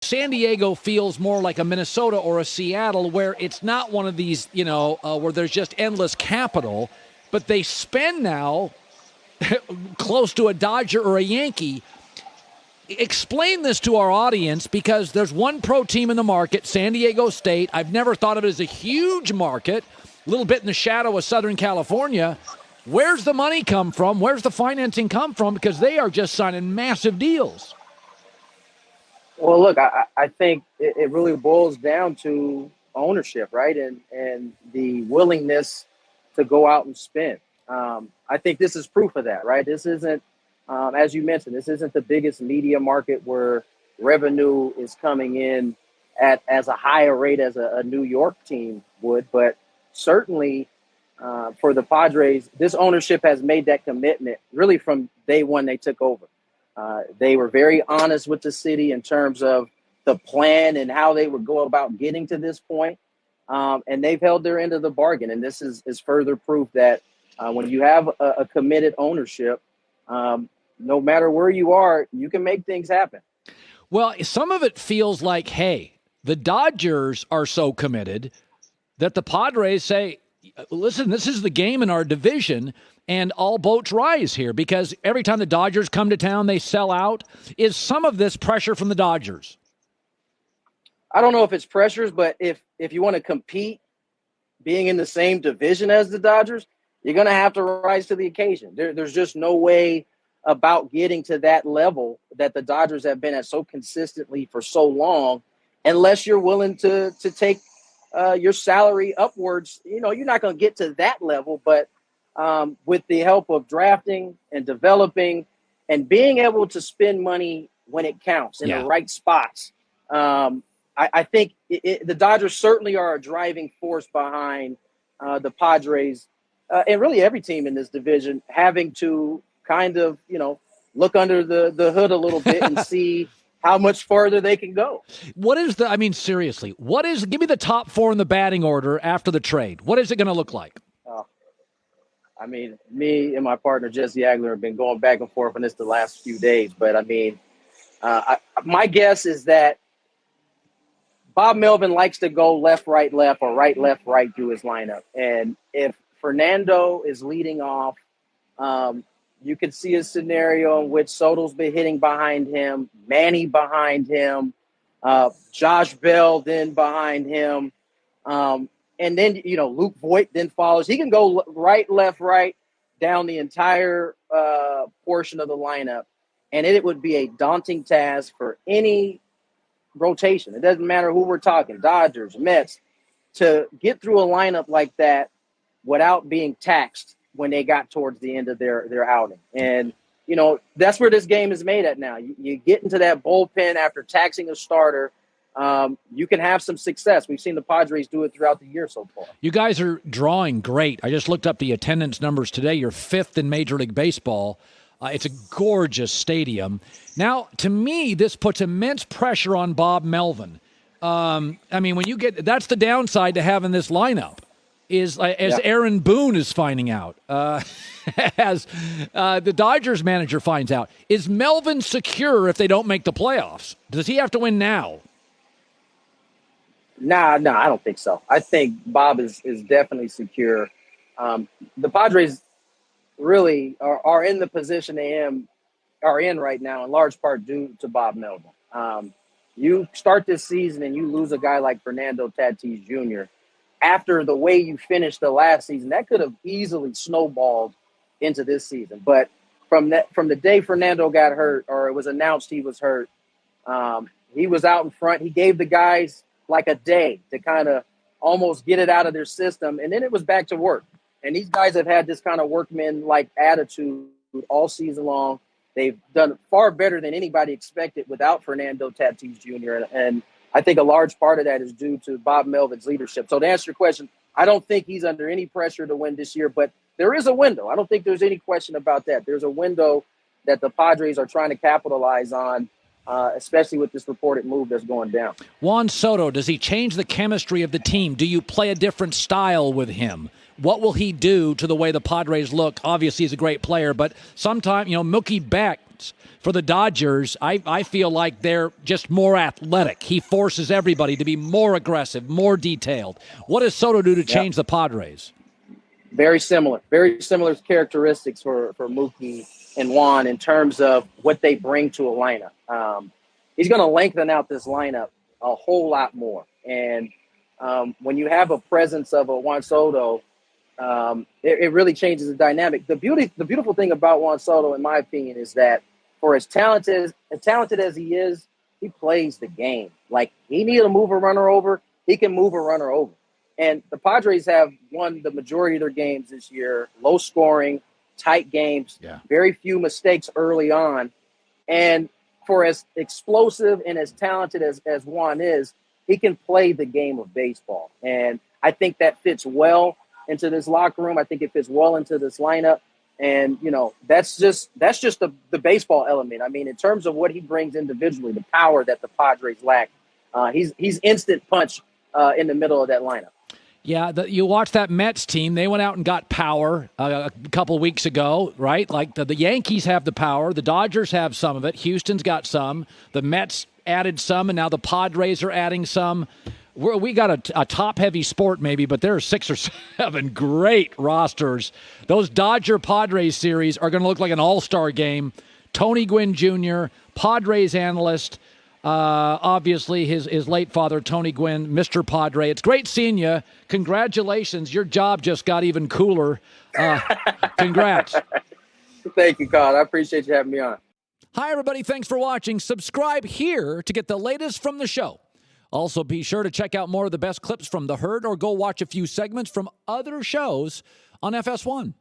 San Diego feels more like a Minnesota or a Seattle, where it's not one of these, where there's just endless capital, but they spend now close to a Dodger or a Yankee. Explain this to our audience, because there's one pro team in the market, San Diego State. I've never thought of it as a huge market, a little bit in the shadow of Southern California. Where's the money come from? Where's the financing come from? Because they are just signing massive deals. Well, look, I think it really boils down to ownership, right? And the willingness to go out and spend. I think this is proof of that, right? This isn't, as you mentioned, this isn't the biggest media market where revenue is coming in as a higher rate as a New York team would. But certainly for the Padres, this ownership has made that commitment really from day one they took over. They were very honest with the city in terms of the plan and how they would go about getting to this point. And they've held their end of the bargain. And this is further proof that when you have a committed ownership, no matter where you are, you can make things happen. Well, some of it feels like, hey, the Dodgers are so committed that the Padres say, listen, this is the game in our division, and all boats rise here, because every time the Dodgers come to town, they sell out. Is some of this pressure from the Dodgers? I don't know if it's pressures, but if you want to compete being in the same division as the Dodgers, you're going to have to rise to the occasion. There's just no way about getting to that level that the Dodgers have been at so consistently for so long, unless you're willing to take your salary upwards. You're not going to get to that level, but with the help of drafting and developing and being able to spend money when it counts in the right spots, I think the Dodgers certainly are a driving force behind the Padres and really every team in this division having to kind of, look under the hood a little bit and see how much farther they can go. Seriously, give me the top four in the batting order after the trade. What is it going to look like? Me and my partner, Jesse Agler, have been going back and forth on this the last few days. But, my guess is that Bob Melvin likes to go left, right, left, or right, left, right through his lineup. And if Fernando is leading off, you could see a scenario in which Soto's been hitting behind him, Manny behind him, Josh Bell then behind him. And then, Luke Voigt then follows. He can go right, left, right down the entire portion of the lineup. And it would be a daunting task for any rotation. It doesn't matter who we're talking, Dodgers, Mets, to get through a lineup like that without being taxed when they got towards the end of their outing. And, that's where this game is made at now. You get into that bullpen after taxing a starter, you can have some success. We've seen the Padres do it throughout the year so far. You guys are drawing great. I just looked up the attendance numbers today. You're fifth in Major League Baseball. It's a gorgeous stadium. Now, to me, this puts immense pressure on Bob Melvin. That's the downside to having this lineup. Aaron Boone is finding out, as the Dodgers manager finds out. Is Melvin secure if they don't make the playoffs? Does he have to win now? No, I don't think so. I think Bob is definitely secure. The Padres really are in the position they are in right now, in large part due to Bob Melvin. You start this season and you lose a guy like Fernando Tatis Jr., after the way you finished the last season, that could have easily snowballed into this season. But from the day Fernando got hurt, or it was announced he was hurt, he was out in front. He gave the guys like a day to kind of almost get it out of their system, and then it was back to work. And these guys have had this kind of workman-like attitude all season long. They've done far better than anybody expected without Fernando Tatis Jr., and I think a large part of that is due to Bob Melvin's leadership. So to answer your question, I don't think he's under any pressure to win this year, but there is a window. I don't think there's any question about that. There's a window that the Padres are trying to capitalize on, especially with this reported move that's going down. Juan Soto, does he change the chemistry of the team? Do you play a different style with him? What will he do to the way the Padres look? Obviously, he's a great player, but sometimes, Mookie Beck offense. For the Dodgers, I feel like they're just more athletic. He forces everybody to be more aggressive, more detailed. What does Soto do to change the Padres? Very similar characteristics for Mookie and Juan in terms of what they bring to a lineup. He's going to lengthen out this lineup a whole lot more. And when you have a presence of a Juan Soto, it really changes the dynamic. The beautiful thing about Juan Soto, in my opinion, is that for as talented as he is, he plays the game. Like, he need to move a runner over, he can move a runner over. And the Padres have won the majority of their games this year, low scoring, tight games, very few mistakes early on. And for as explosive and as talented as Juan is, he can play the game of baseball. And I think that fits well into this locker room. I think it fits well into this lineup. And, that's just the baseball element. I mean, in terms of what he brings individually, the power that the Padres lack, he's instant punch in the middle of that lineup. Yeah, you watch that Mets team. They went out and got power a couple weeks ago, right? Like the Yankees have the power. The Dodgers have some of it. Houston's got some. The Mets added some, and now the Padres are adding some. We got a top-heavy sport maybe, but there are 6 or 7 great rosters. Those Dodger-Padres series are going to look like an all-star game. Tony Gwynn Jr., Padres analyst, obviously his late father, Tony Gwynn, Mr. Padre. It's great seeing you. Congratulations. Your job just got even cooler. Congrats. Thank you, Colin. I appreciate you having me on. Hi, everybody. Thanks for watching. Subscribe here to get the latest from the show. Also, be sure to check out more of the best clips from The Herd or go watch a few segments from other shows on FS1.